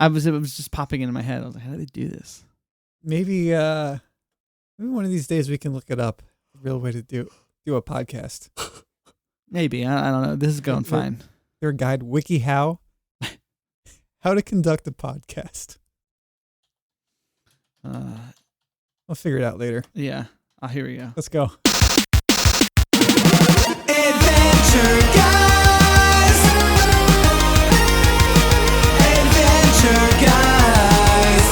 It was just popping into my head. I was like, how do they do this? Maybe one of these days we can look it up. A real way to do a podcast. Maybe. I don't know. This is going fine. Your guide, WikiHow. How to conduct a podcast. I'll figure it out later. Yeah. Here we go. Let's go. Adventure Guys. Adventure Guys.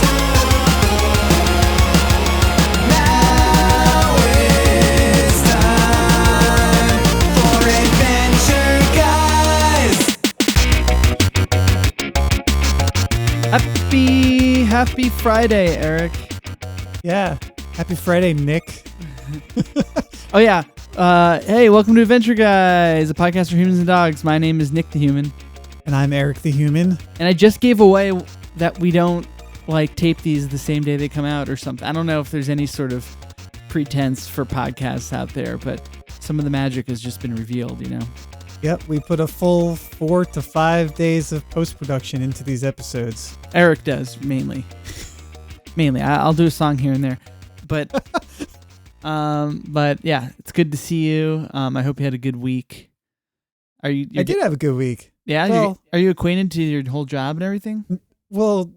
Now is time for Adventure Guys. Happy Friday, Eric. Yeah. Happy Friday, Nick. Oh, yeah. Hey, welcome to Adventure Guys, a podcast for humans and dogs. My name is Nick the Human. And I'm Eric the Human. And I just gave away that we don't tape these the same day they come out or something. I don't know if there's any sort of pretense for podcasts out there, but some of the magic has just been revealed, you know? Yep, we put a full 4 to 5 days of post-production into these episodes. Eric does, mainly. I'll do a song here and there. But yeah, it's good to see you. I hope you had a good week. I did have a good week. Yeah? Well, are you acquainted to your whole job and everything? Well,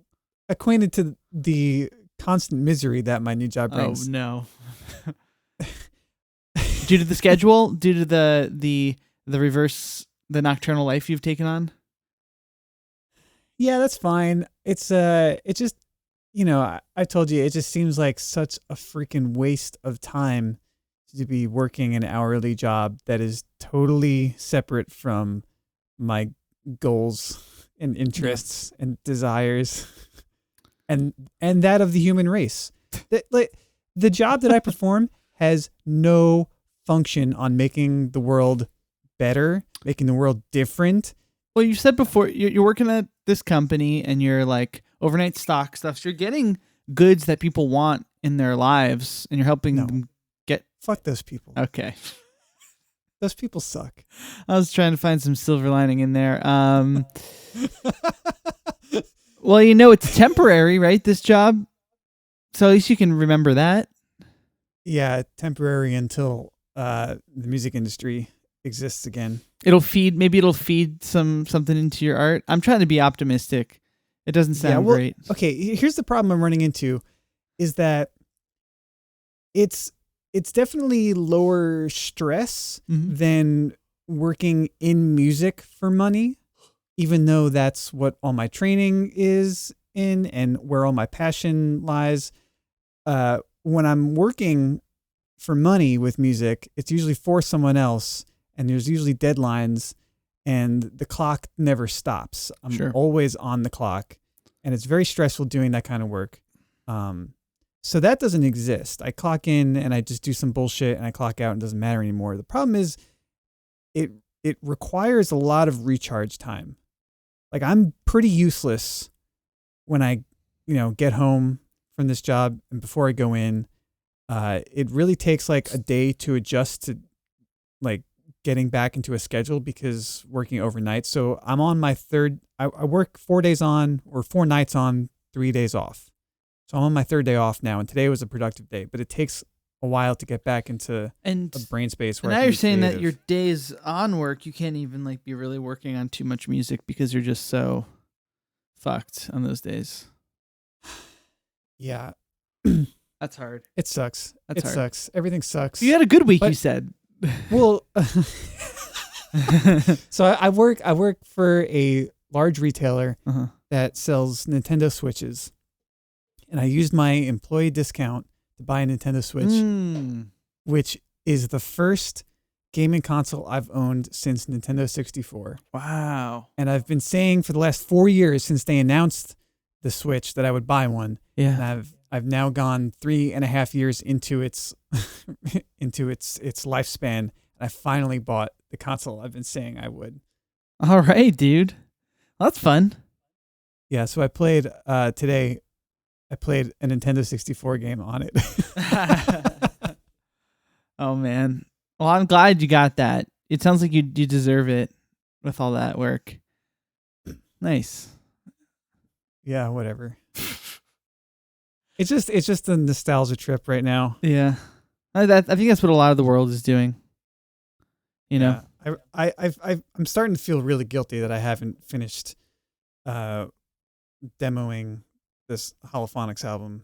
acquainted to the constant misery that my new job brings. Oh, no. Due to the schedule? Due to the reverse, the nocturnal life you've taken on? Yeah, that's fine. It's just, I told you, it just seems like such a freaking waste of time to be working an hourly job that is totally separate from my goals and interests and desires and that of the human race. The job that I perform has no function on making the world better, making the world different. Well, you said before you're working at this company and you're like overnight stock stuff. So you're getting goods that people want in their lives and you're helping them get. Fuck those people. Okay. Those people suck. I was trying to find some silver lining in there. Well, it's temporary, right? This job. So at least you can remember that. Yeah, temporary until the music industry exists again. It'll feed something into your art. I'm trying to be optimistic. It doesn't sound great. Okay, here's the problem I'm running into is that it's definitely lower stress than working in music for money, even though that's what all my training is in and where all my passion lies. When I'm working for money with music, it's usually for someone else. And there's usually deadlines and the clock never stops. I'm always on the clock and it's very stressful doing that kind of work. So that doesn't exist. I clock in and I just do some bullshit and I clock out and it doesn't matter anymore. The problem is it requires a lot of recharge time. Like I'm pretty useless when I, get home from this job and before I go in, it really takes like a day to adjust to like getting back into a schedule because working overnight. So I'm on my third, I work 4 days on or 4 nights on, 3 days off. So I'm on my third day off now. And today was a productive day, but it takes a while to get back into a brain space. Where now you're saying that your days on work, you can't even be really working on too much music because you're just so fucked on those days. Yeah. That's hard. It sucks. It sucks. Everything sucks. You had a good week, you said. Well, so I work for a large retailer that sells Nintendo Switches, and I used my employee discount to buy a Nintendo Switch, which is the first gaming console I've owned since Nintendo 64. Wow! And I've been saying for the last 4 years since they announced the Switch that I would buy one. Yeah, and I've now gone 3.5 years into its lifespan, and I finally bought the console I've been saying I would. All right, dude. Well, that's fun. Yeah, so I played today. I played a Nintendo 64 game on it. Oh man. Well, I'm glad you got that. It sounds like you deserve it with all that work. Nice. Yeah, whatever. It's just a nostalgia trip right now. Yeah. I think that's what a lot of the world is doing. You know? I'm starting to feel really guilty that I haven't finished demoing this Holophonics album.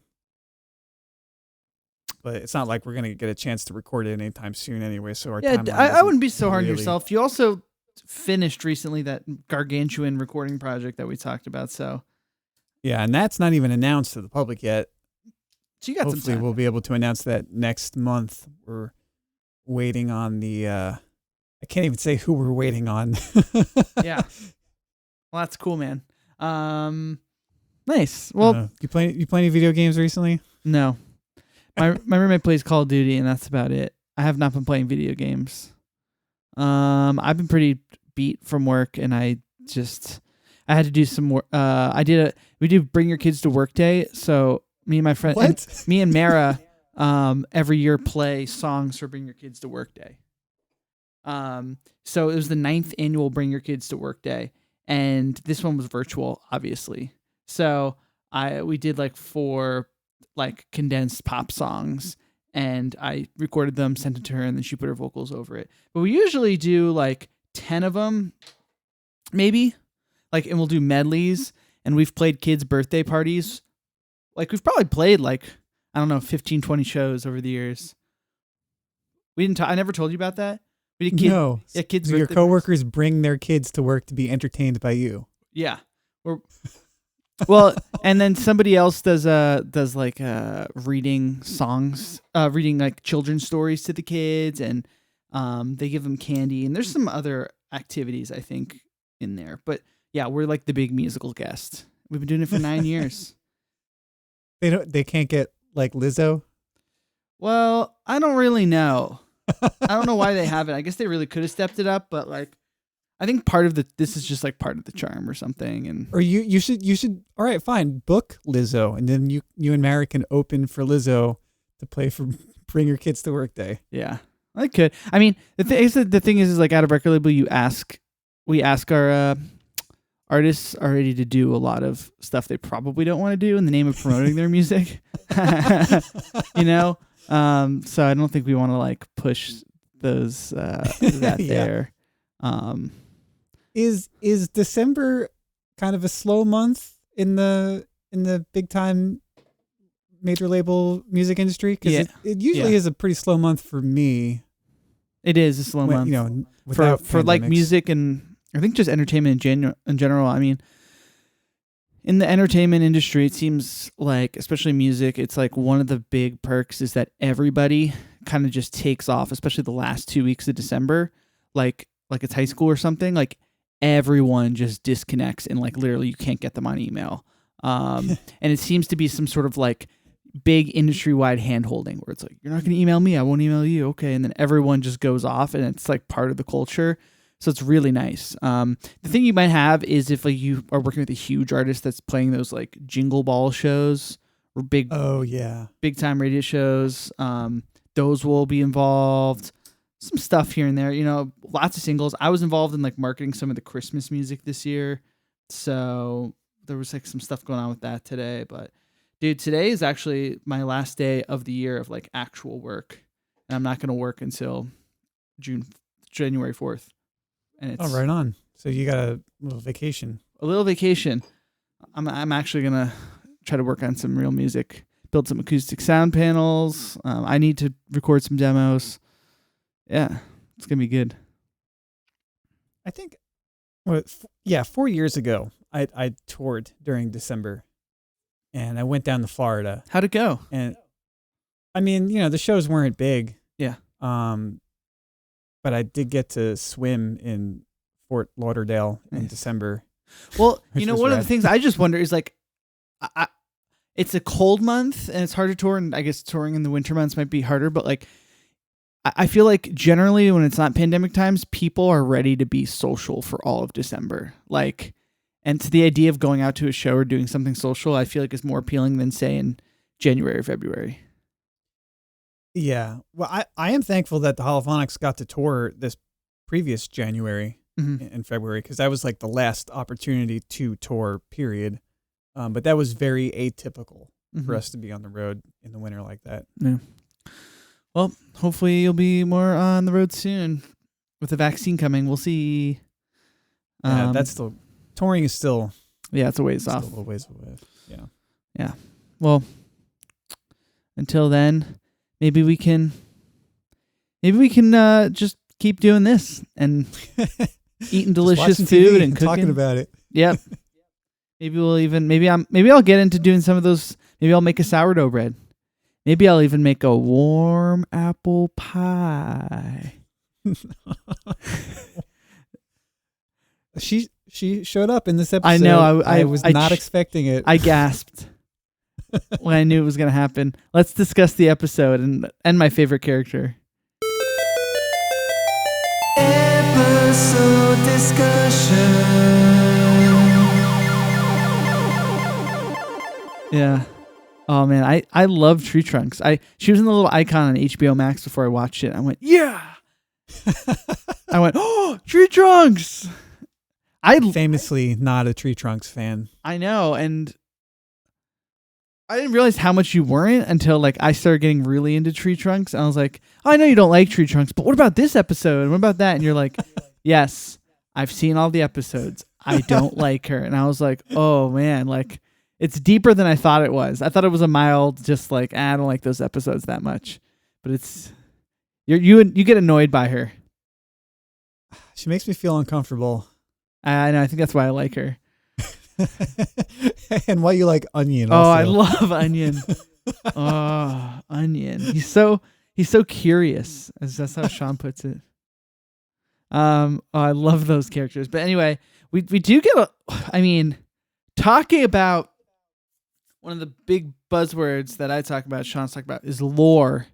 But it's not like we're gonna get a chance to record it anytime soon anyway. So our timeline I wouldn't be so hard on really- yourself. You also finished recently that gargantuan recording project that we talked about. So Yeah, and that's not even announced to the public yet. you got Hopefully some time. we'll be able to announce that next month. We're waiting on the I can't even say who we're waiting on. Yeah. Well, that's cool, man. Nice. Well, you play any video games recently? no. My roommate plays Call of Duty, and that's about it. I have not been playing video games. I've been pretty beat from work, and I had to do some more. We do Bring Your Kids to Work Day. So me and my friend, me and Mara, every year play songs for Bring Your Kids to Work Day. So it was the 9th annual Bring Your Kids to Work Day, and this one was virtual, obviously. So we did like 4 like condensed pop songs, and I recorded them, sent it to her, and then she put her vocals over it. But we usually do like 10 of them, maybe, like, and we'll do medleys. And we've played kids' birthday parties. Like, we've probably played like, I don't know, 15, 20 shows over the years. We didn't. I never told you about that. We did No. Yeah, kids. So your birthday coworkers bring their kids to work to be entertained by you. Yeah. Well, and then somebody else does like reading songs, reading like children's stories to the kids, and they give them candy, and there's some other activities I think in there. But yeah, we're like the big musical guest. We've been doing it for 9 years. They can't get like Lizzo. Well, I don't really know. I don't know why they haven't. I guess they really could have stepped it up, but like, I think this is just like part of the charm or something. And or you should. All right, fine. Book Lizzo, and then you and Mary can open for Lizzo to play for Bring Your Kids to Work Day. yeah, I could. I mean, the thing is like, out of record label, we ask our artists already to do a lot of stuff they probably don't want to do in the name of promoting their music. You know, so I don't think we want to like push those that there. Is December kind of a slow month in the big time major label music industry? Because it usually is a pretty slow month for me. It is a slow month, you know, for like music, and I think just entertainment in general. I mean, in the entertainment industry, it seems like, especially music, it's like one of the big perks is that everybody kind of just takes off, especially the last 2 weeks of December, like it's high school or something. Like, everyone just disconnects, and like literally you can't get them on email. And it seems to be some sort of like big industry-wide hand-holding where it's like, you're not going to email me, I won't email you. Okay. And then everyone just goes off, and it's like part of the culture. So it's really nice. The thing you might have is if like you are working with a huge artist that's playing those like jingle ball shows or big time radio shows, those will be involved. Some stuff here and there, you know, lots of singles. I was involved in like marketing some of the Christmas music this year, so there was like some stuff going on with that today. But dude, today is actually my last day of the year of like actual work, and I'm not going to work until January 4th. And it's right on. So you got a little vacation. I'm actually gonna try to work on some real music, build some acoustic sound panels. I need to record some demos. Yeah, it's gonna be good. I think, 4 years ago, I toured during December, and I went down to Florida. How'd it go? And I mean, you know, the shows weren't big. Yeah. But I did get to swim in Fort Lauderdale in December. Well, you know, one rad. of the things I just wonder is like, it's a cold month and it's hard to tour, and I guess touring in the winter months might be harder, but like, I feel like generally when it's not pandemic times, people are ready to be social for all of December. Like, and so the idea of going out to a show or doing something social, I feel like is more appealing than say in January or February. Yeah. Well, I am thankful that the Holophonics got to tour this previous January and February, because that was like the last opportunity to tour, period. But that was very atypical Mhm. for us to be on the road in the winter like that. Yeah. Well, hopefully you'll be more on the road soon with the vaccine coming. We'll see. Yeah, that's still touring is still Yeah, it's a ways still off. a little ways away. Yeah. Yeah. Well, until then, maybe we can just keep doing this and eating delicious watching food TV and cooking. talking about it. Yep. Maybe I'll get into doing some of those. Maybe I'll make a sourdough bread. Maybe I'll even make a warm apple pie. She showed up in this episode. I know. I was not expecting it. I gasped when I knew it was going to happen. Let's discuss the episode and my favorite character. Episode discussion. Yeah. Oh man, I love Tree Trunks. She was in the little icon on HBO Max before I watched it. I went, yeah. I went, oh, Tree Trunks. Famously not a Tree Trunks fan. I know, and I didn't realize how much you weren't until like I started getting really into Tree Trunks. And I was like, oh, I know you don't like Tree Trunks, but what about this episode? What about that? And you're like, yes, I've seen all the episodes. I don't like her. And I was like, oh man, like it's deeper than I thought it was. I thought it was a mild, just like, I don't like those episodes that much. But it's you get annoyed by her. She makes me feel uncomfortable. I know. I think that's why I like her. And why you like Onion Oh, also. I love Onion. Oh, Onion. He's so curious, as that's how Sean puts it. Oh, I love those characters. But anyway, we do get talking about one of the big buzzwords that I talk about, Sean's talk about, is lore,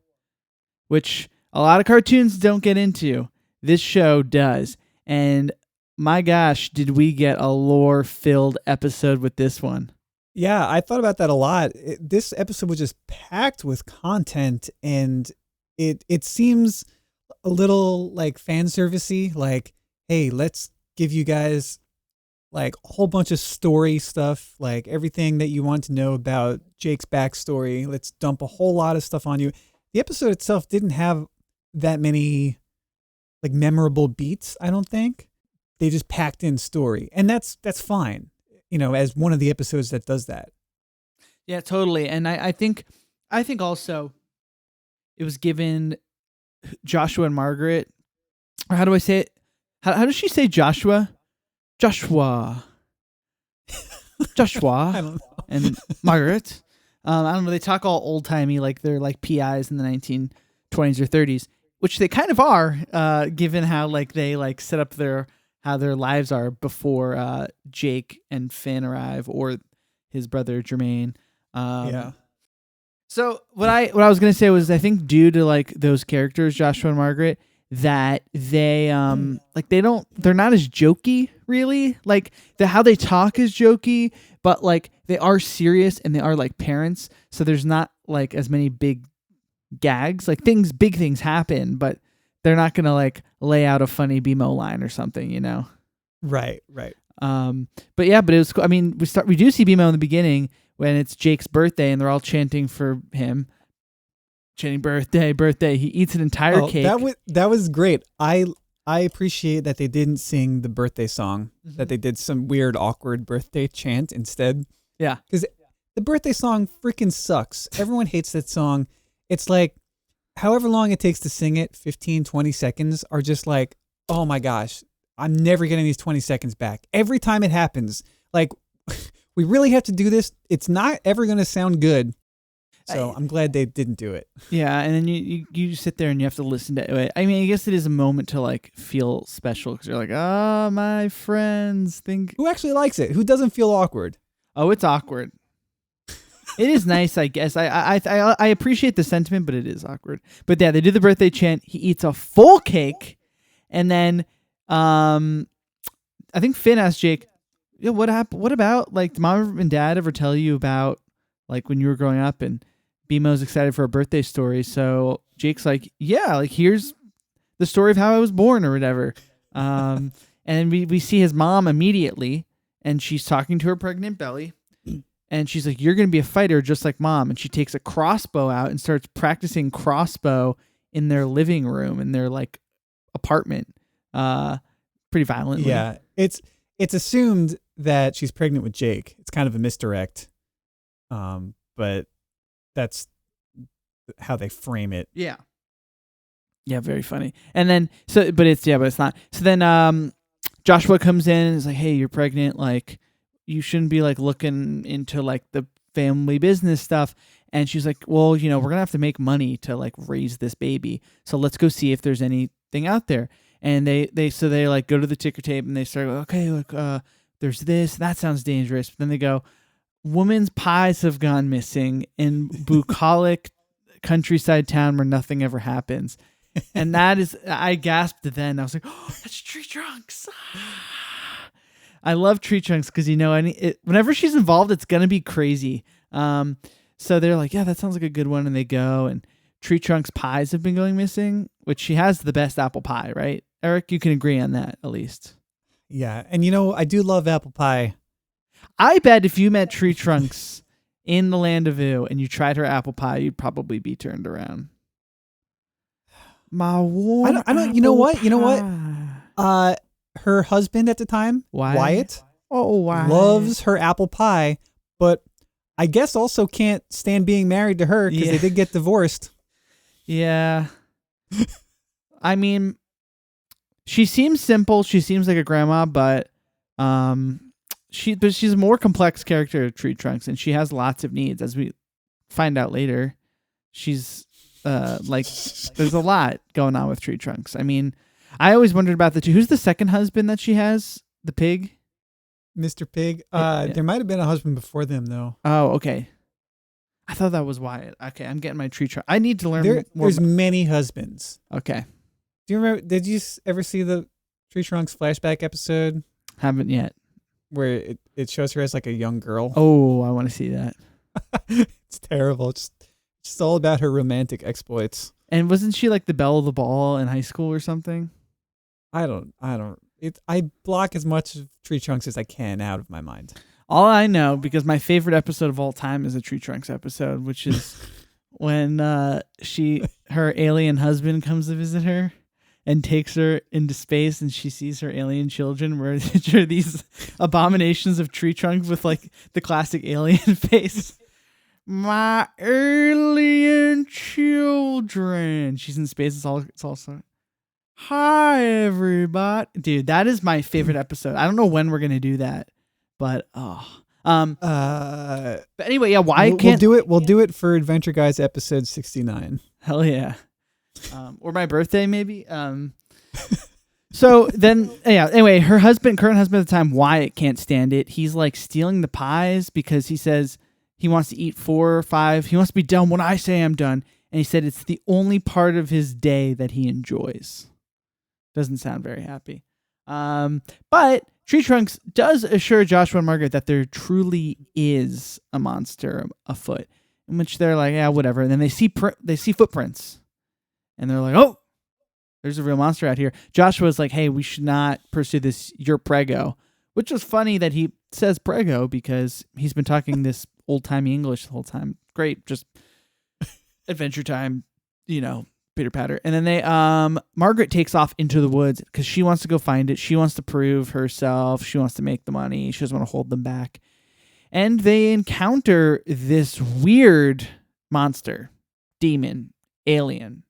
which a lot of cartoons don't get into. This show does. And my gosh, did we get a lore-filled episode with this one. Yeah, I thought about that a lot. This episode was just packed with content, and it seems a little like fan servicey. Like, hey, let's give you guys like a whole bunch of story stuff, like everything that you want to know about Jake's backstory. Let's dump a whole lot of stuff on you. The episode itself didn't have that many like memorable beats, I don't think. They just packed in story, and that's fine. You know, as one of the episodes that does that. Yeah, totally. And I think also it was given Joshua and Margaret, or how do I say it? How does she say Joshua? Joshua. I don't know. And Margaret. I don't know. They talk all old timey, like they're like P.I.s in the 1920s or 30s, which they kind of are, given how like they like set up how their lives are before Jake and Finn arrive, or his brother Jermaine. Yeah. So what I was gonna say was, I think due to like those characters, Joshua and Margaret, that they they're not as jokey really. Like how they talk is jokey, but like they are serious and they are like parents. So there's not like as many big gags. Like big things happen, but they're not gonna like lay out a funny BMO line or something, you know? Right. But it was cool. I mean, we do see BMO in the beginning when it's Jake's birthday and they're all chanting for him. Chanting birthday. He eats an entire cake. That was great. I appreciate that they didn't sing the birthday song, that they did some weird, awkward birthday chant instead. Yeah. Because the birthday song freaking sucks. Everyone hates that song. It's like, however long it takes to sing it, 15, 20 seconds, are just like, oh my gosh, I'm never getting these 20 seconds back. Every time it happens, like, we really have to do this. It's not ever going to sound good. So I'm glad they didn't do it. Yeah, and then you sit there and you have to listen to it. I mean, I guess it is a moment to like feel special because you're like, oh, my friends think. Who actually likes it? Who doesn't feel awkward? Oh, it's awkward. It is nice, I guess. I appreciate the sentiment, but it is awkward. But yeah, they do the birthday chant. He eats a full cake, and then I think Finn asked Jake, "Yeah, what happened? What about like did mom and dad ever tell you about like when you were growing up?" And BMO's excited for a birthday story, so Jake's like, "Yeah, like here's the story of how I was born or whatever." And we see his mom immediately, and she's talking to her pregnant belly. And she's like, you're going to be a fighter just like mom. And she takes a crossbow out and starts practicing crossbow in their living room, in their like apartment, pretty violently. Yeah. It's assumed that she's pregnant with Jake. It's kind of a misdirect. But that's how they frame it. Yeah. Yeah, very funny. And then, but it's not. So then Joshua comes in and is like, hey, you're pregnant. Like, you shouldn't be like looking into like the family business stuff. And she's like, well, we're going to have to make money to like raise this baby. So let's go see if there's anything out there. And they like go to the ticker tape and they start, okay, look, there's this, that sounds dangerous. But then they go, women's pies have gone missing in bucolic countryside town where nothing ever happens. And that is, I gasped then. I was like, oh, that's Tree Trunks. I love Tree Trunks because, whenever she's involved, it's going to be crazy. So they're like, yeah, that sounds like a good one. And they go, and Tree Trunks' pies have been going missing, which she has the best apple pie, right? Eric, you can agree on that at least. Yeah. And I do love apple pie. I bet if you met Tree Trunks in the land of Ew and you tried her apple pie, you'd probably be turned around. My warm I don't, you know what? Her husband at the time, Wyatt, loves her apple pie, but I guess also can't stand being married to her because they did get divorced. Yeah. I mean, she seems simple. She seems like a grandma, but she's a more complex character, Tree Trunks, and she has lots of needs, as we find out later. She's there's a lot going on with Tree Trunks. I mean, I always wondered about the two. Who's the second husband that she has? The pig? Mr. Pig? There might have been a husband before them, though. Oh, okay. I thought that was Wyatt. Okay, I'm getting my Tree Trunks. I need to learn more. There's many husbands. Okay. Do you remember, did you ever see the Tree Trunks flashback episode? Haven't yet. Where it shows her as like a young girl? Oh, I want to see that. It's terrible. It's all about her romantic exploits. And wasn't she like the belle of the ball in high school or something? I block as much of Tree Trunks as I can out of my mind. All I know, because my favorite episode of all time is a Tree Trunks episode, which is when her alien husband comes to visit her and takes her into space, and she sees her alien children, where are these abominations of Tree Trunks with like the classic alien face. My alien children. She's in space. It's also, hi everybody, dude. That is my favorite episode. I don't know when we're gonna do that, but but anyway, yeah. Why can't we'll do it? We'll do it for Adventure Guys episode 69. Hell yeah. Or my birthday maybe. So then, yeah. Anyway, her current husband at the time, Wyatt, can't stand it. He's like stealing the pies because he says he wants to eat 4 or 5. He wants to be done when I say I'm done. And he said it's the only part of his day that he enjoys. Doesn't sound very happy. But Tree Trunks does assure Joshua and Margaret that there truly is a monster afoot, in which they're like, yeah, whatever. And then they see footprints. And they're like, oh, there's a real monster out here. Joshua's like, hey, we should not pursue this. You're prego. Which was funny that he says prego because he's been talking this old-timey English the whole time. Great, just adventure time, pitter patter. And then Margaret takes off into the woods because she wants to go find it. She wants to prove herself. She wants to make the money. She doesn't want to hold them back. And they encounter this weird monster, demon, alien,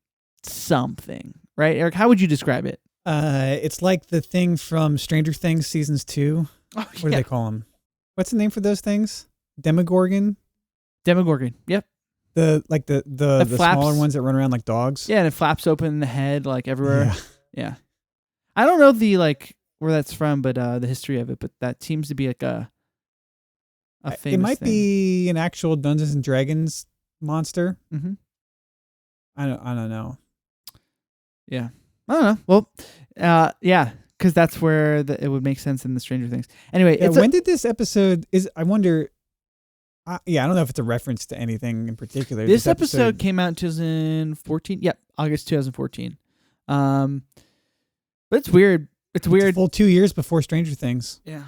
something. Right, Eric? How would you describe it? It's like the thing from Stranger Things seasons 2. Oh, what do they call them? What's the name for those things? Demogorgon. Yep. The smaller ones that run around like dogs. Yeah, and it flaps open the head like everywhere. Yeah. I don't know where that's from, but the history of it. But that seems to be like a famous It might thing. be an actual Dungeons and Dragons monster. Mm-hmm. I don't know. Yeah. I don't know. Well, yeah, because that's where it would make sense in the Stranger Things. Anyway, when did this episode? I wonder. I don't know if it's a reference to anything in particular. This episode came out in 2014. Yep, August 2014. But it's weird. It's weird. A full 2 years before Stranger Things. Yeah.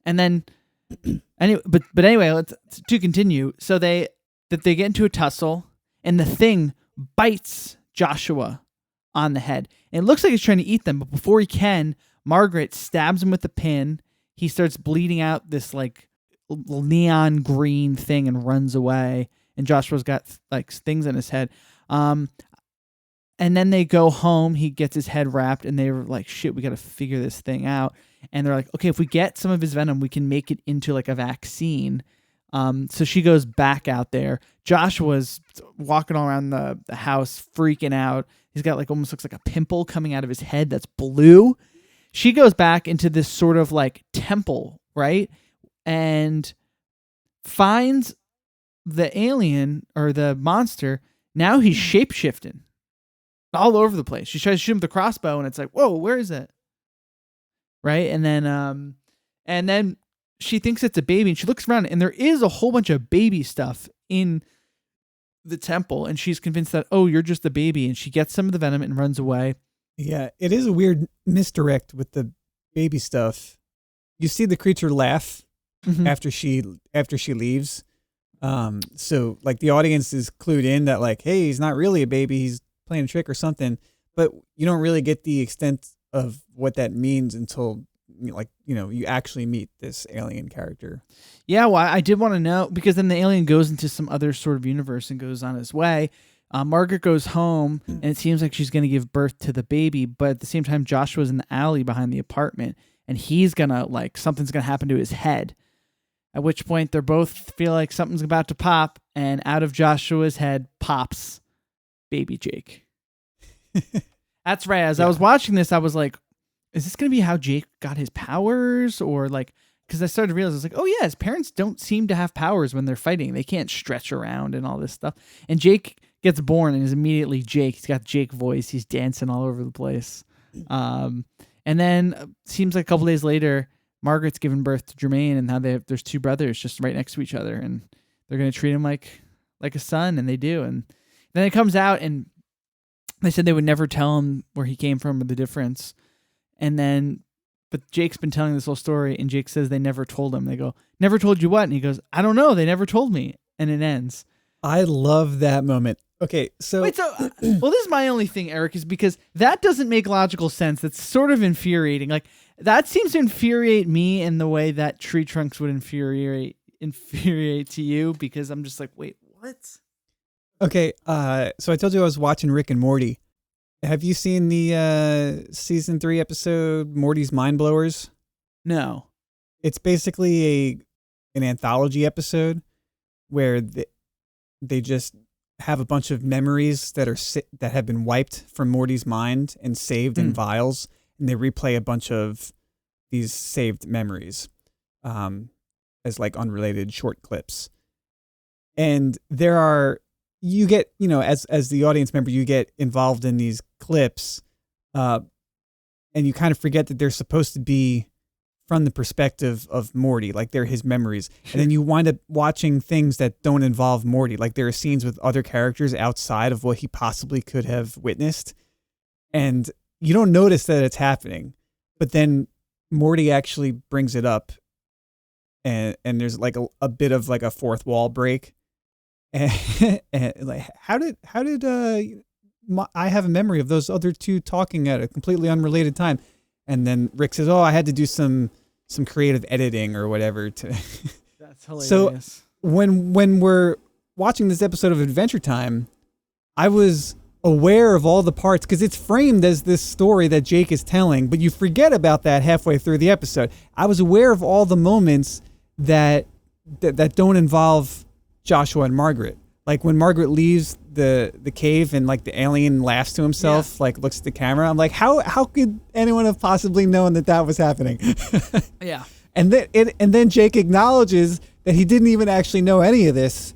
And then Anyway, but anyway, let's to continue. So they get into a tussle, and the thing bites Joshua on the head. And it looks like he's trying to eat them, but before he can, Margaret stabs him with a pin. He starts bleeding out this like neon green thing and runs away. And Joshua's got like things in his head. And then they go home. He gets his head wrapped, and they were like, shit, we got to figure this thing out. And they're like, okay, if we get some of his venom, we can make it into like a vaccine. So she goes back out there. Joshua's walking all around the house, freaking out. He's got like almost looks like a pimple coming out of his head that's blue. She goes back into this sort of like temple, right? And finds the alien or the monster. Now he's shape-shifting all over the place. She tries to shoot him with the crossbow, and it's like, whoa, where is it? Right? And then she thinks it's a baby, and she looks around, and there is a whole bunch of baby stuff in the temple, and she's convinced that, oh, you're just a baby, and she gets some of the venom and runs away. Yeah, it is a weird misdirect with the baby stuff. You see the creature laugh after she leaves. So like the audience is clued in that like, hey, he's not really a baby, he's playing a trick or something, but you don't really get the extent of what that means until like, you actually meet this alien character. Yeah, well, I did want to know, because then the alien goes into some other sort of universe and goes on his way. Margaret goes home, and it seems like she's going to give birth to the baby, but at the same time, Joshua's in the alley behind the apartment, and he's going to, like, something's going to happen to his head. At which point, they both feel like something's about to pop, and out of Joshua's head pops baby Jake. That's right. As I was watching this, I was like, is this going to be how Jake got his powers? Or like, because I started to realize, I was like, oh yeah, his parents don't seem to have powers when they're fighting. They can't stretch around and all this stuff. And Jake gets born and is immediately Jake. He's got Jake voice. He's dancing all over the place. And then seems like a couple days later, Margaret's given birth to Jermaine, and now there's two brothers just right next to each other, and they're going to treat him like a son, and they do. And then it comes out, and they said they would never tell him where he came from or the difference. And then, but Jake's been telling this whole story, and Jake says they never told him. They go, never told you what? And he goes, I don't know. They never told me. And it ends. I love that moment. Okay, so... Wait, well, this is my only thing, Eric, is because that doesn't make logical sense. That's sort of infuriating. Like, that seems to infuriate me in the way that Tree Trunks would infuriate to you, because I'm just like, wait, what? Okay, so I told you I was watching Rick and Morty. Have you seen the season 3 episode Morty's Mind Blowers? No. It's basically an anthology episode where they just have a bunch of memories that have been wiped from Morty's mind and saved in vials, and they replay a bunch of these saved memories as like unrelated short clips. And you get, as the audience member, you get involved in these clips, and you kind of forget that they're supposed to be from the perspective of Morty, like they're his memories. And then you wind up watching things that don't involve Morty, like there are scenes with other characters outside of what he possibly could have witnessed. And you don't notice that it's happening, but then Morty actually brings it up, and there's like a bit of like a fourth wall break. And like, how did I have a memory of those other two talking at a completely unrelated time? And then Rick says, "Oh, I had to do some creative editing or whatever." That's hilarious. So when we're watching this episode of Adventure Time, I was aware of all the parts because it's framed as this story that Jake is telling, but you forget about that halfway through the episode. I was aware of all the moments that don't involve Joshua and Margaret. Like when Margaret leaves the cave and like the alien laughs to himself, like looks at the camera. I'm like, how could anyone have possibly known that was happening? Yeah. And then Jake acknowledges that he didn't even actually know any of this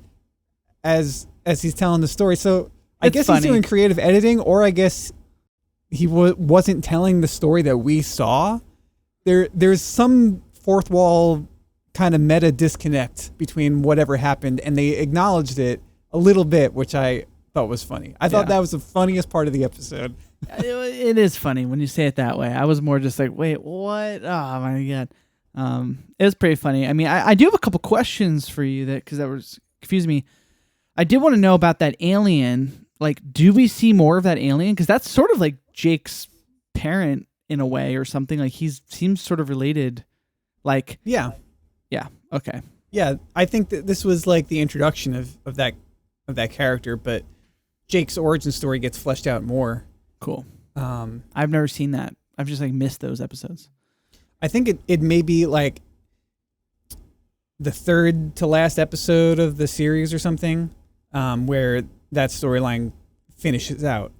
as he's telling the story. So I guess he's doing creative editing, or I guess he wasn't telling the story that we saw. There's some fourth wall kind of meta disconnect between whatever happened, and they acknowledged it a little bit, which I thought was funny. I thought that was the funniest part of the episode. It is funny when you say it that way. I was more just like, wait, what? Oh my God. It was pretty funny. I mean, I do have a couple questions for you because that was confusing me. I did want to know about that alien. Like, do we see more of that alien? Because that's sort of like Jake's parent in a way or something. Like, he seems sort of related. Like, Yeah. Okay. Yeah, I think that this was like the introduction of that character, but Jake's origin story gets fleshed out more. Cool. I've never seen that. I've just like missed those episodes. I think it may be like the third to last episode of the series or something, where that storyline finishes out.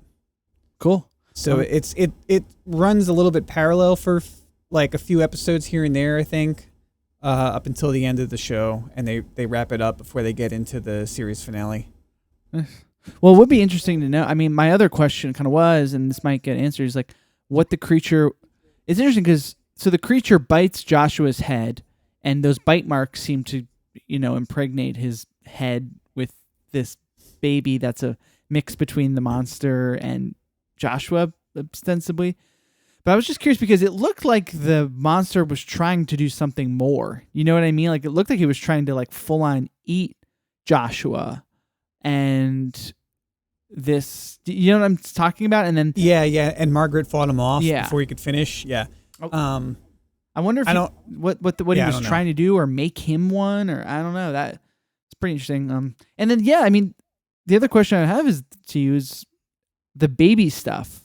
Cool. So it runs a little bit parallel for like a few episodes here and there, I think, up until the end of the show, and they wrap it up before they get into the series finale. Well, it would be interesting to know. I mean, my other question kind of was, and this might get answered, is like what the creature. It's interesting because the creature bites Joshua's head, and those bite marks seem to, impregnate his head with this baby that's a mix between the monster and Joshua, ostensibly. But I was just curious because it looked like the monster was trying to do something more. You know what I mean? Like, it looked like he was trying to like full on eat Joshua. And this, you know what I'm talking about? And then Yeah, and Margaret fought him off Yeah. before he could finish. Yeah. I wonder if what he I was don't know. trying to do or make him one, or I don't know. That it's pretty interesting. And then I mean, the other question I have is to you is the baby stuff.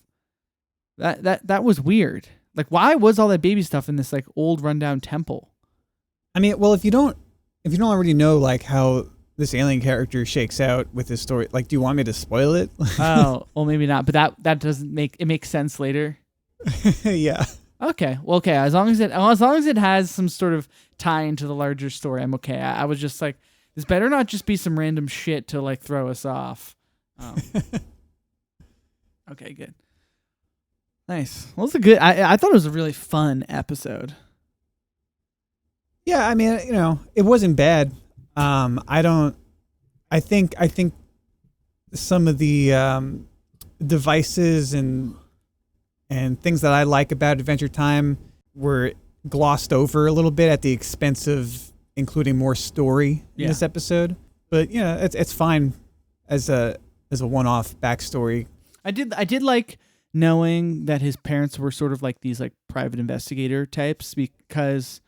That was weird. Like, why was all that baby stuff in this like old rundown temple? I mean, well, if you don't already know like how this alien character shakes out with his story, like, do you want me to spoil it? Oh, well, maybe not. But that doesn't make sense later. Yeah. Okay. Well, okay. As long as it has some sort of tie into the larger story, I'm okay. I was just like, this better not just be some random shit to like throw us off. Okay, good. Nice. Well, it's a good. I thought it was a really fun episode. Yeah, I mean, it wasn't bad. I think some of the devices and things that I like about Adventure Time were glossed over a little bit at the expense of including more story in this episode. But it's fine as a one-off backstory. I did like knowing that his parents were sort of like these like private investigator types, because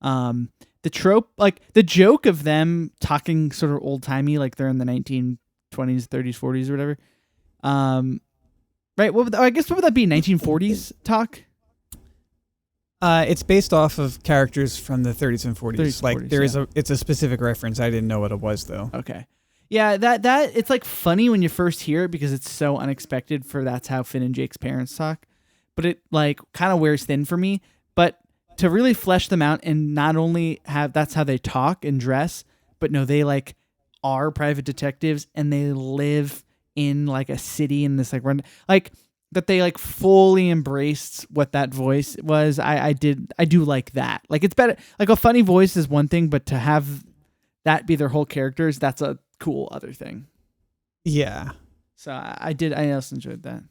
the trope, like the joke of them talking sort of old timey, like they're in the 1920s, 30s, 40s, or whatever. Right? What would that be? 1940s talk? It's based off of characters from the 30s and 40s. 30s, like 40s, there is it's a specific reference. I didn't know what it was though. Okay. Yeah, that it's like funny when you first hear it because it's so unexpected for that's how Finn and Jake's parents talk. But it like kind of wears thin for me. But to really flesh them out and not only have that's how they talk and dress, but no, they like are private detectives and they live in like a city in this like run like that they like fully embraced what that voice was. I do like that. Like, it's better. Like, a funny voice is one thing, but to have that be their whole characters, that's a cool other thing. Yeah. So I also enjoyed that.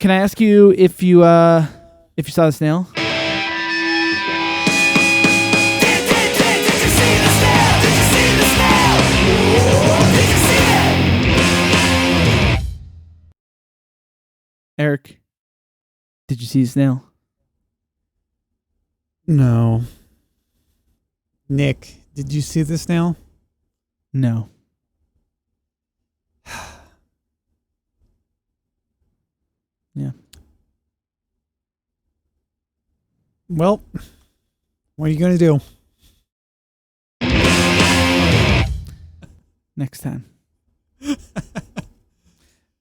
Can I ask you if you saw the snail? Eric, did you see the snail? No. Nick, did you see the snail? No. Yeah. Well, what are you going to do? Next time.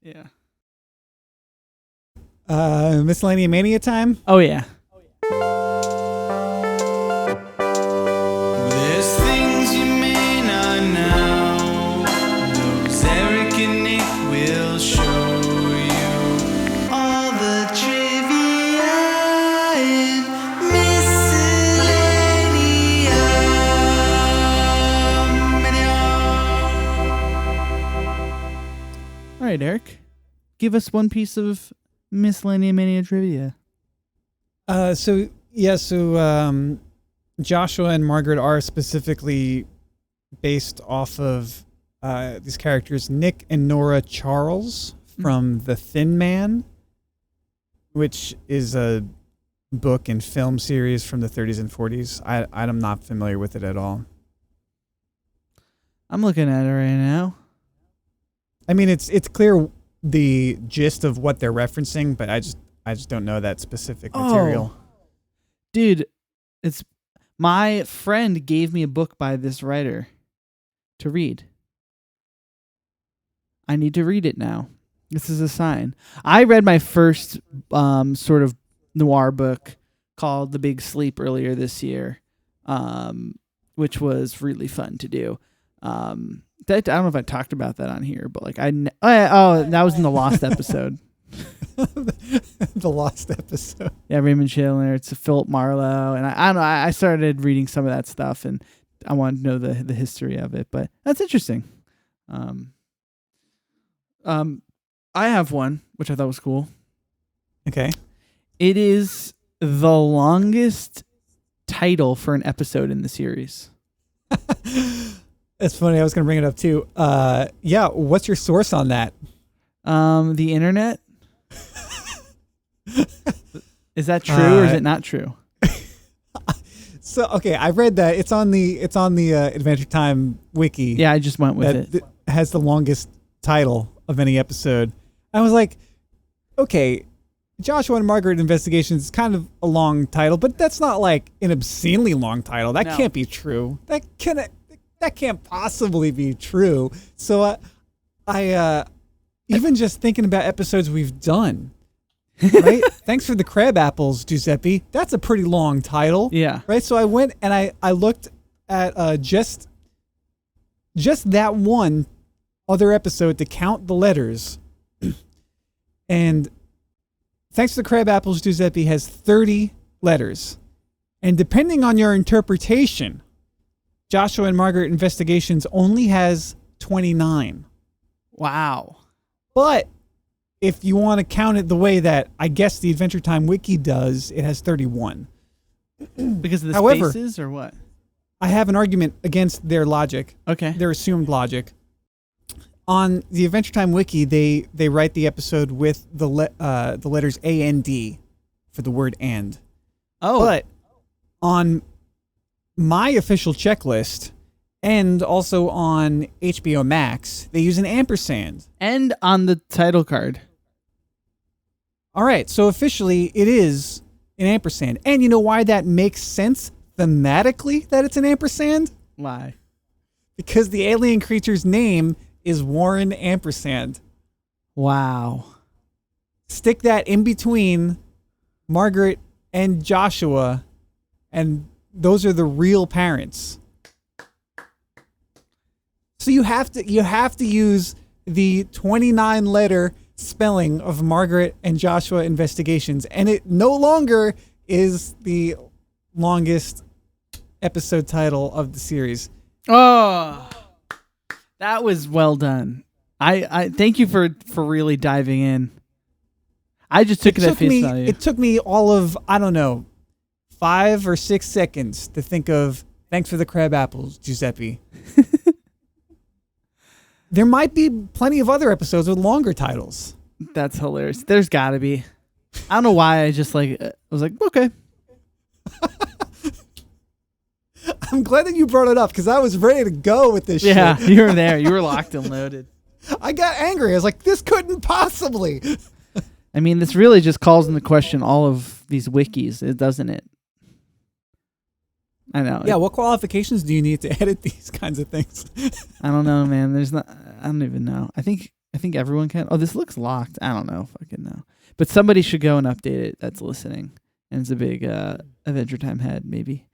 Yeah. Miscellanea Mania time? Oh, yeah. There's things you may not know. Those Eric and Nick will show you all the trivia in miscellanea. All right, Eric. Give us one piece of Miscellanea Mania trivia. So, Yeah, so Joshua and Margaret are specifically based off of these characters, Nick and Nora Charles from The Thin Man, which is a book and film series from the 30s and 40s. I'm not familiar with it at all. I'm looking at it right now. I mean, it's clear the gist of what they're referencing, but I just don't know that specific material. Dude, it's my friend gave me a book by this writer to read. I need to read it now. This is a sign. I read my first sort of noir book called The Big Sleep earlier this year, which was really fun to do. I don't know if I talked about that on here, but like that was in the Lost episode. The Lost episode. Yeah, Raymond Chandler. It's a Philip Marlowe, and I don't know. I started reading some of that stuff, and I wanted to know the history of it. But that's interesting. I have one which I thought was cool. Okay. It is the longest title for an episode in the series. That's funny. I was going to bring it up too. Yeah. What's your source on that? The internet. Is that true or is it not true? So okay, I read that it's on the Adventure Time wiki. Yeah, I just went with it. Has the longest title of any episode. I was like, okay, Joshua and Margaret Investigations is kind of a long title, but that's not like an obscenely long title. That can't be true. That can't possibly be true. So I even just thinking about episodes we've done, right? Thanks for the crab apples, Giuseppe. That's a pretty long title. Yeah. Right. So I went and I looked at just that one other episode to count the letters. And Thanks for the crab apples, Giuseppe has 30 letters. And depending on your interpretation, Joshua and Margaret Investigations only has 29. Wow. But if you want to count it the way that I guess the Adventure Time Wiki does, it has 31. Because of the However, spaces or what? I have an argument against their logic. Okay. Their assumed logic. On the Adventure Time Wiki, they write the episode with the letters A and D for the word and. Oh. But on my official checklist and also on HBO Max, they use an ampersand. And on the title card. All right, so officially it is an ampersand. And you know why that makes sense thematically that it's an ampersand? Why? Because the alien creature's name is Warren Ampersand. Wow. Stick that in between Margaret and Joshua, and those are the real parents. So you have to use the 29 letter spelling of Margaret and Joshua Investigations, and it no longer is the longest episode title of the series. Oh, that was well done. I thank you for really diving in. I just took it at face value. It took me all of, I don't know, 5 or 6 seconds to think of thanks for the crab apples, Giuseppe. There might be plenty of other episodes with longer titles. That's hilarious. There's got to be. I don't know why I just was like, okay. I'm glad that you brought it up because I was ready to go with this shit. Yeah, you were there. You were locked and loaded. I got angry. I was like, this couldn't possibly. I mean, this really just calls into question all of these wikis, doesn't it? I know. Yeah, what qualifications do you need to edit these kinds of things? I don't know, man. I don't even know. I think everyone can. Oh, this looks locked. I don't know. Fucking know. But somebody should go and update it that's listening. And it's a big Adventure Time head, maybe.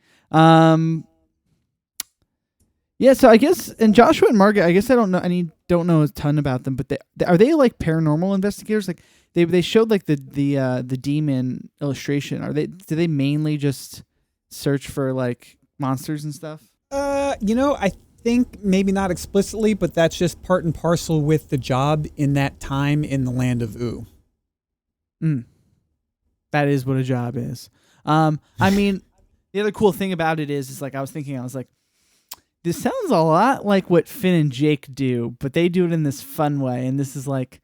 Yeah, so I guess, and Joshua and Margaret, I guess I don't know a ton about them, but are they like paranormal investigators? Like they showed like the demon illustration. Do they mainly just search for like monsters and stuff? I think maybe not explicitly, but that's just part and parcel with the job in that time in the land of Oo. That is what a job is. I mean, the other cool thing about it is like I was like, this sounds a lot like what Finn and Jake do, but they do it in this fun way, and this is like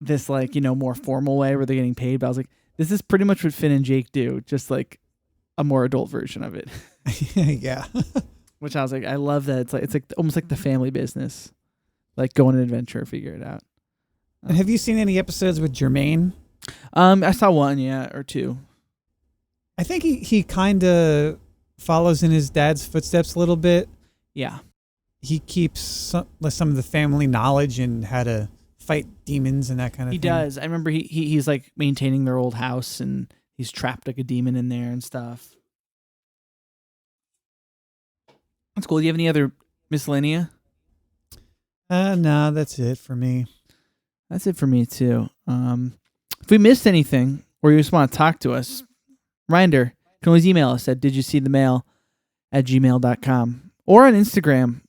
this like more formal way where they're getting paid. But I was like, this is pretty much what Finn and Jake do, just like a more adult version of it. Yeah. Which I was like, I love that. It's like almost like the family business, like go on an adventure, figure it out. And have you seen any episodes with Jermaine? I saw one, or two. I think he kind of follows in his dad's footsteps a little bit. Yeah. He keeps some of the family knowledge and how to fight demons and that kind of thing. He does. I remember he's like maintaining their old house, and he's trapped like a demon in there and stuff. That's cool. Do you have any other miscellanea? No, that's it for me. That's it for me too. If we missed anything or you just want to talk to us, reminder, you can always email us at didyousee-the-mail@gmail.com or on Instagram.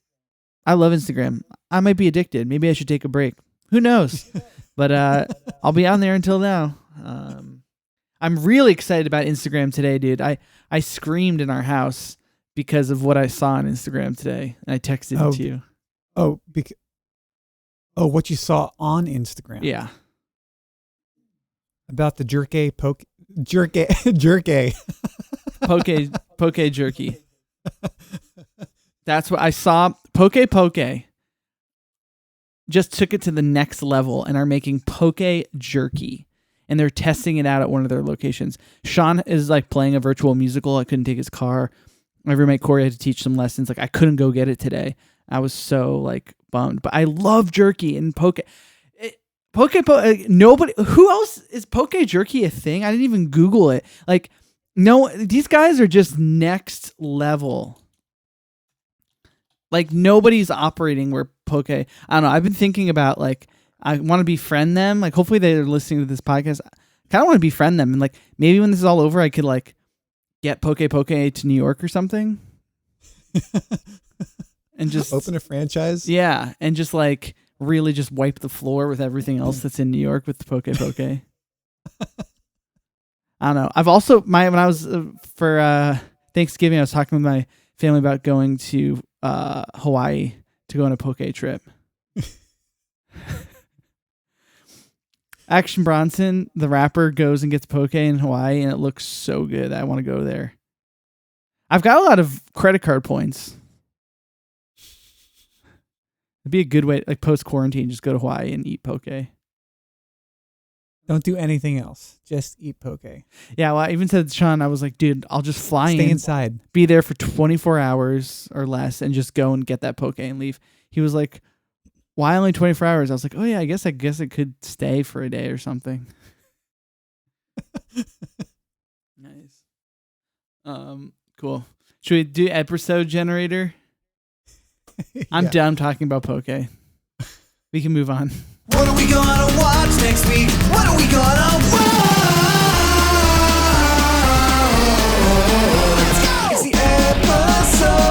I love Instagram. I might be addicted. Maybe I should take a break. Who knows? But I'll be on there until now. I'm really excited about Instagram today, dude. I screamed in our house because of what I saw on Instagram today, and I texted it to you. What you saw on Instagram? Yeah, about the jerky poke jerky. poke jerky. That's what I saw. Poke just took it to the next level and are making poke jerky, and they're testing it out at one of their locations. Sean is like playing a virtual musical. I couldn't take his car. My roommate Corey had to teach some lessons. Like I couldn't go get it today. I was so like bummed. But I love jerky and poke. Nobody. Who else is poke jerky a thing? I didn't even Google it. Like no, these guys are just next level. Like nobody's operating where poke. I don't know. I've been thinking about like I want to befriend them. Like hopefully they're listening to this podcast. I kind of want to befriend them and like maybe when this is all over, I could like get poke to New York or something, and just open a franchise. Yeah, and just like really just wipe the floor with everything else that's in New York with the poke. I don't know. I've also when I was for Thanksgiving, I was talking with my family about going to Hawaii to go on a poke trip. Action Bronson, the rapper, goes and gets poke in Hawaii, and it looks so good. I want to go there. I've got a lot of credit card points. It'd be a good way, like post-quarantine, just go to Hawaii and eat poke. Don't do anything else. Just eat poke. Yeah, well, I even said to Sean, I was like, dude, I'll just Stay inside. Be there for 24 hours or less, and just go and get that poke and leave. He was like, why only 24 hours? I was like, oh yeah, I guess it could stay for a day or something. Nice. Cool. Should we do episode generator? Yeah. I'm done talking about poke. We can move on. What are we gonna watch next week? What are we gonna watch? It's the episode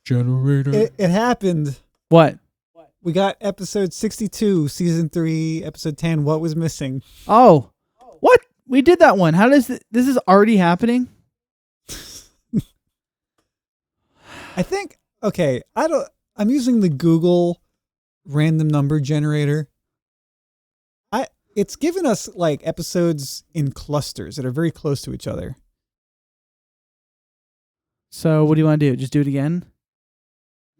generator. It happened. What? We got episode 62, season 3, episode 10. What was missing? Oh, what? We did that one. How does this is already happening? I think, okay, I'm using the Google random number generator. It's given us like episodes in clusters that are very close to each other. So what do you want to do? Just do it again?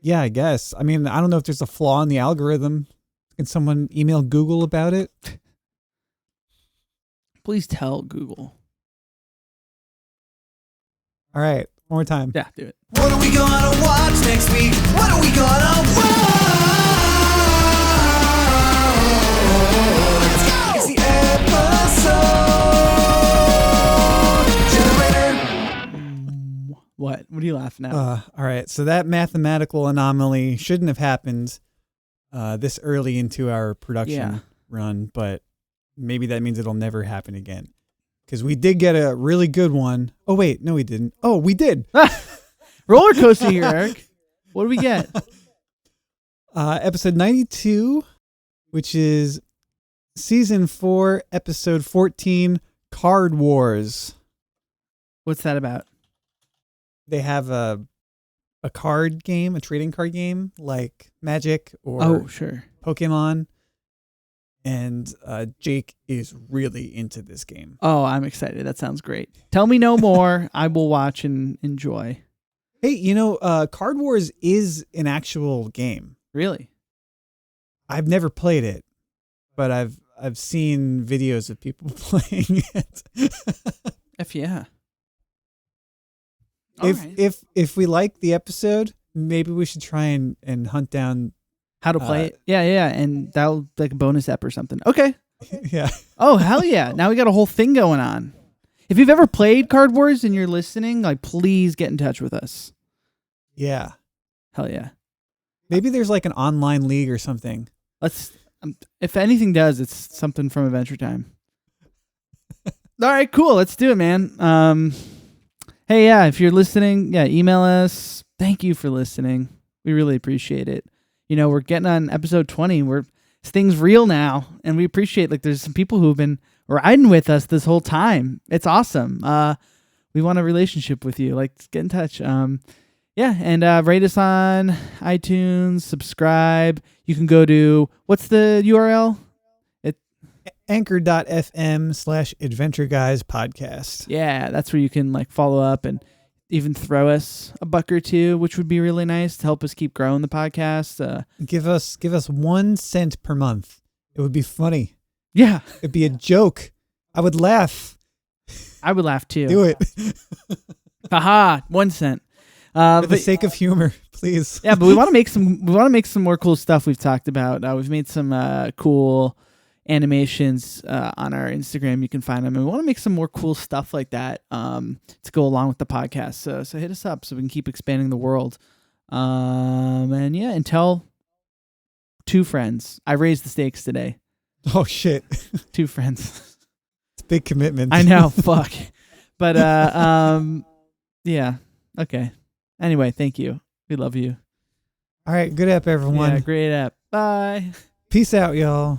Yeah, I guess. I mean, I don't know if there's a flaw in the algorithm. Can someone email Google about it? Please tell Google. All right, one more time. Yeah, do it. What are we gonna watch next week? What are we gonna watch? It's the episode generator. What? What are you laughing at? All right, so that mathematical anomaly shouldn't have happened this early into our production run, but maybe that means it'll never happen again. Because we did get a really good one. Oh, wait. No, we didn't. Oh, we did. Roller coaster here, Eric. What do we get? Episode 92, which is Season 4, Episode 14, Card Wars. What's that about? They have a card game, a trading card game like Magic or Oh, sure. Pokemon. And Jake is really into this game. Oh, I'm excited. That sounds great. Tell me no more. I will watch and enjoy. Hey, Card Wars is an actual game. Really? I've never played it, but I've seen videos of people playing it. F yeah. If we like the episode, maybe we should try and hunt down how to play it. Yeah, and that'll like a bonus ep or something. Okay. Yeah. Oh, hell yeah. Now we got a whole thing going on. If you've ever played Card Wars and you're listening, like please get in touch with us. Yeah. Hell yeah. Maybe there's like an online league or something. Let's if anything does, it's something from Adventure Time. All right, cool. Let's do it, man. Hey, yeah, if you're listening, email us. Thank you for listening. We really appreciate it. We're getting on episode 20. This thing's real now, and we appreciate there's some people who've been riding with us this whole time. It's awesome. We want a relationship with you. Get in touch. And rate us on iTunes, subscribe. You can go to, what's the URL? Anchor.fm/Adventure Guys Podcast. Yeah, that's where you can follow up and even throw us a buck or two, which would be really nice to help us keep growing the podcast. Give us 1 cent per month. It would be funny. Yeah. It'd be a joke. I would laugh. I would laugh too. Do it. Haha, 1 cent. For the sake of humor, please. Yeah, but we want to make some more cool stuff we've talked about. We've made some cool animations on our Instagram. You can find them, and we want to make some more cool stuff like that to go along with the podcast. So hit us up so we can keep expanding the world. And tell 2 friends. I raised the stakes today. Oh shit. 2 friends. It's a big commitment. I know. Fuck. But yeah. Okay. Anyway, thank you. We love you. All right. Good app, everyone. Yeah, great app. Bye. Peace out, y'all.